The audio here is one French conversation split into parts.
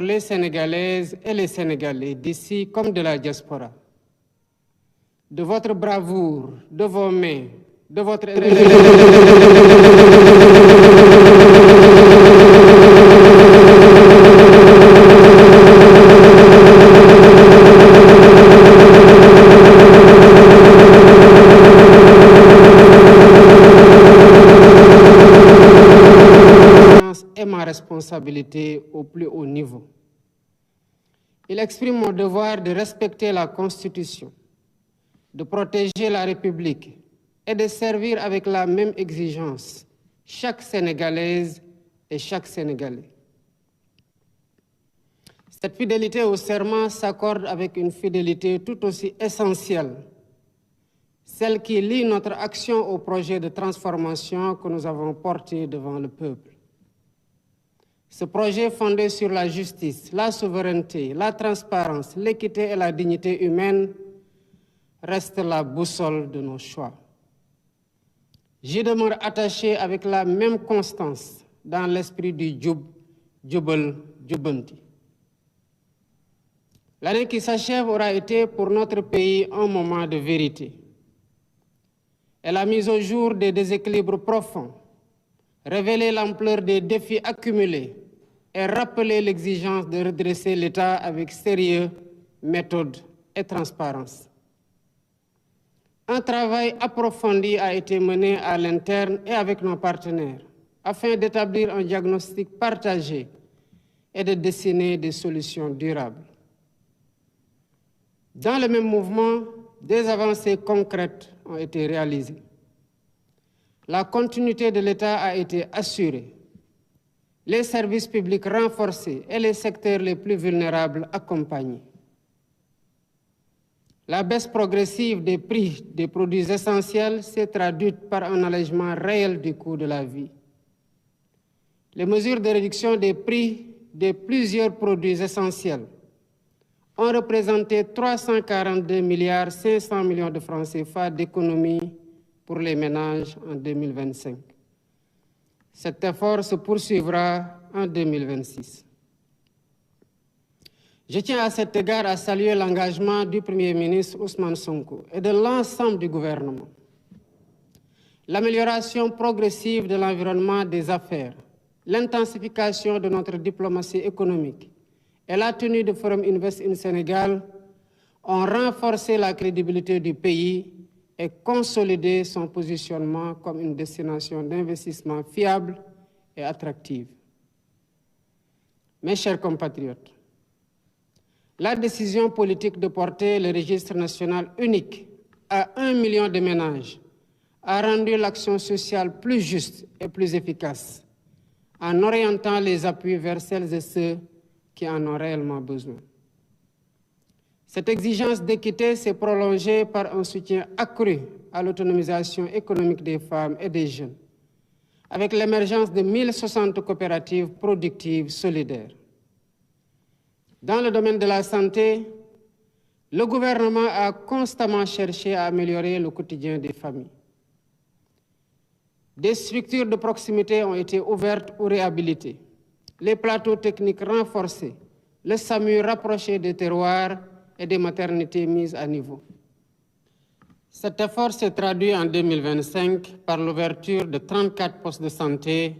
les Sénégalaises et les Sénégalais d'ici comme de la diaspora, de votre bravoure, de vos mains, de votre et ma responsabilité au plus haut niveau. Il exprime mon devoir de respecter la Constitution, de protéger la République et de servir avec la même exigence chaque Sénégalaise et chaque Sénégalais. Cette fidélité au serment s'accorde avec une fidélité tout aussi essentielle, celle qui lie notre action au projet de transformation que nous avons porté devant le peuple. Ce projet fondé sur la justice, la souveraineté, la transparence, l'équité et la dignité humaine reste la boussole de nos choix. J'y demeure attaché avec la même constance dans l'esprit du Djoub, Djoubel, Djoubanti. L'année qui s'achève aura été pour notre pays un moment de vérité. Elle a mis au jour des déséquilibres profonds, révélé l'ampleur des défis accumulés et rappelé l'exigence de redresser l'État avec sérieux, méthode et transparence. Un travail approfondi a été mené à l'interne et avec nos partenaires afin d'établir un diagnostic partagé et de dessiner des solutions durables. Dans le même mouvement, des avancées concrètes ont été réalisées. La continuité de l'État a été assurée, les services publics renforcés et les secteurs les plus vulnérables accompagnés. La baisse progressive des prix des produits essentiels s'est traduite par un allègement réel du coût de la vie. Les mesures de réduction des prix de plusieurs produits essentiels ont représenté 342,5 milliards de francs CFA d'économies pour les ménages en 2025. Cet effort se poursuivra en 2026. Je tiens à cet égard à saluer l'engagement du Premier ministre Ousmane Sonko et de l'ensemble du gouvernement. L'amélioration progressive de l'environnement des affaires, l'intensification de notre diplomatie économique et la tenue du Forum Invest in Sénégal ont renforcé la crédibilité du pays et consolidé son positionnement comme une destination d'investissement fiable et attractive. Mes chers compatriotes, la décision politique de porter le registre national unique à 1 million de ménages a rendu l'action sociale plus juste et plus efficace en orientant les appuis vers celles et ceux qui en ont réellement besoin. Cette exigence d'équité s'est prolongée par un soutien accru à l'autonomisation économique des femmes et des jeunes, avec l'émergence de 1060 coopératives productives solidaires. Dans le domaine de la santé, le gouvernement a constamment cherché à améliorer le quotidien des familles. Des structures de proximité ont été ouvertes ou réhabilitées, les plateaux techniques renforcés, le SAMU rapproché des terroirs et des maternités mises à niveau. Cet effort s'est traduit en 2025 par l'ouverture de 34 postes de santé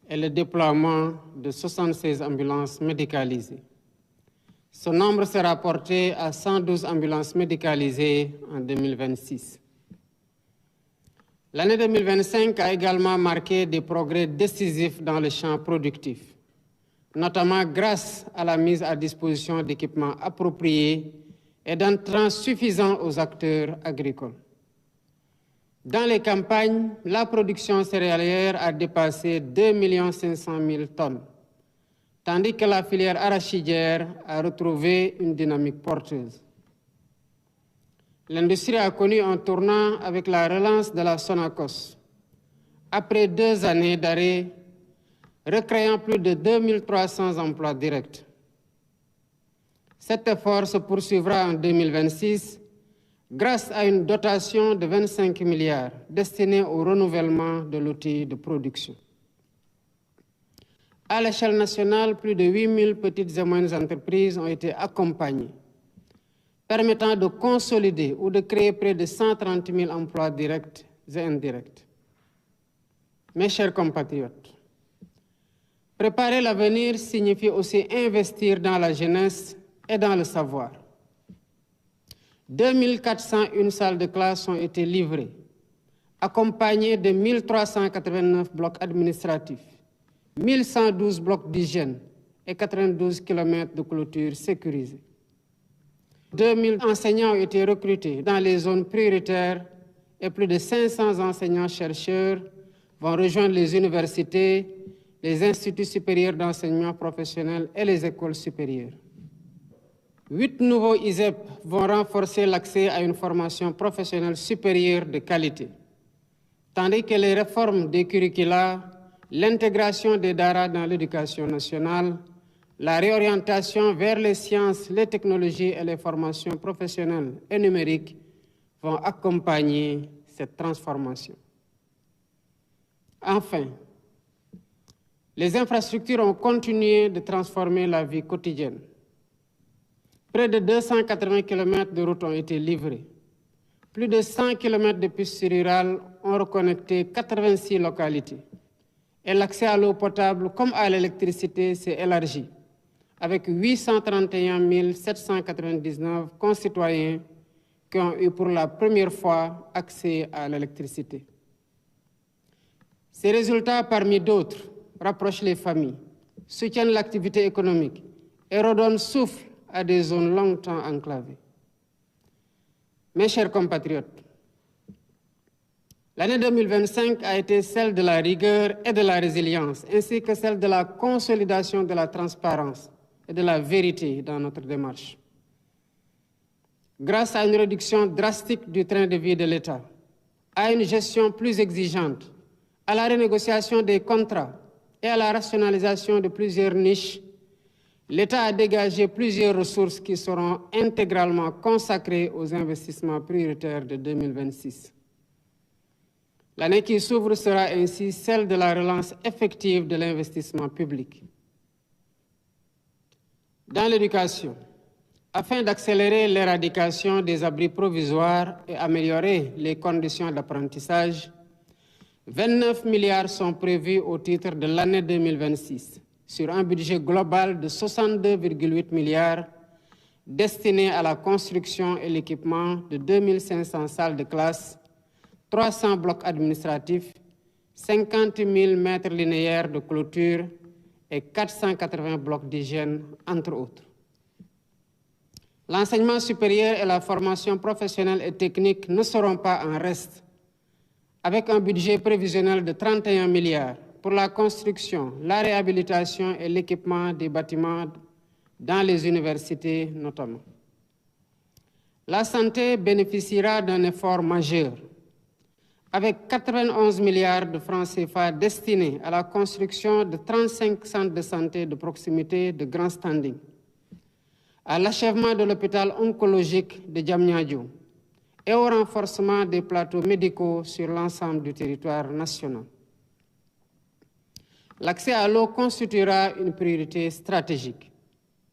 et le déploiement de 76 ambulances médicalisées. Ce nombre sera porté à 112 ambulances médicalisées en 2026. L'année 2025 a également marqué des progrès décisifs dans le champ productif, notamment grâce à la mise à disposition d'équipements appropriés et d'entrants suffisants aux acteurs agricoles. Dans les campagnes, la production céréalière a dépassé 2 500 000 tonnes, tandis que la filière arachidière a retrouvé une dynamique porteuse. L'industrie a connu un tournant avec la relance de la Sonacos, après 2 années d'arrêt, recréant plus de 2300 emplois directs. Cet effort se poursuivra en 2026 grâce à une dotation de 25 milliards destinée au renouvellement de l'outil de production. À l'échelle nationale, plus de 8000 petites et moyennes entreprises ont été accompagnées, permettant de consolider ou de créer près de 130 000 emplois directs et indirects. Mes chers compatriotes, préparer l'avenir signifie aussi investir dans la jeunesse et dans le savoir. 2401 salles de classe ont été livrées, accompagnées de 1389 blocs administratifs, 1112 blocs d'hygiène et 92 km de clôture sécurisés. 2000 enseignants ont été recrutés dans les zones prioritaires et plus de 500 enseignants-chercheurs vont rejoindre les universités, les instituts supérieurs d'enseignement professionnel et les écoles supérieures. 8 nouveaux ISEP vont renforcer l'accès à une formation professionnelle supérieure de qualité, tandis que les réformes des curricula, l'intégration des DARA dans l'éducation nationale, la réorientation vers les sciences, les technologies et les formations professionnelles et numériques vont accompagner cette transformation. Enfin, les infrastructures ont continué de transformer la vie quotidienne. Près de 280 km de routes ont été livrés. Plus de 100 km de pistes rurales ont reconnecté 86 localités. Et l'accès à l'eau potable comme à l'électricité s'est élargi, avec 831 799 concitoyens qui ont eu pour la première fois accès à l'électricité. Ces résultats, parmi d'autres, rapprochent les familles, soutiennent l'activité économique et redonnent souffle à des zones longtemps enclavées. Mes chers compatriotes, l'année 2025 a été celle de la rigueur et de la résilience, ainsi que celle de la consolidation de la transparence et de la vérité dans notre démarche. Grâce à une réduction drastique du train de vie de l'État, à une gestion plus exigeante, à la renégociation des contrats et à la rationalisation de plusieurs niches, l'État a dégagé plusieurs ressources qui seront intégralement consacrées aux investissements prioritaires de 2026. L'année qui s'ouvre sera ainsi celle de la relance effective de l'investissement public. Dans l'éducation, afin d'accélérer l'éradication des abris provisoires et améliorer les conditions d'apprentissage, 29 milliards sont prévus au titre de l'année 2026, sur un budget global de 62,8 milliards destiné à la construction et l'équipement de 2500 salles de classe, 300 blocs administratifs, 50 000 mètres linéaires de clôture et 480 blocs d'hygiène, entre autres. L'enseignement supérieur et la formation professionnelle et technique ne seront pas en reste, avec un budget prévisionnel de 31 milliards pour la construction, la réhabilitation et l'équipement des bâtiments dans les universités notamment. La santé bénéficiera d'un effort majeur, avec 91 milliards de francs CFA destinés à la construction de 35 centres de santé de proximité de grand standing, à l'achèvement de l'hôpital oncologique de Diamniadio et au renforcement des plateaux médicaux sur l'ensemble du territoire national. L'accès à l'eau constituera une priorité stratégique.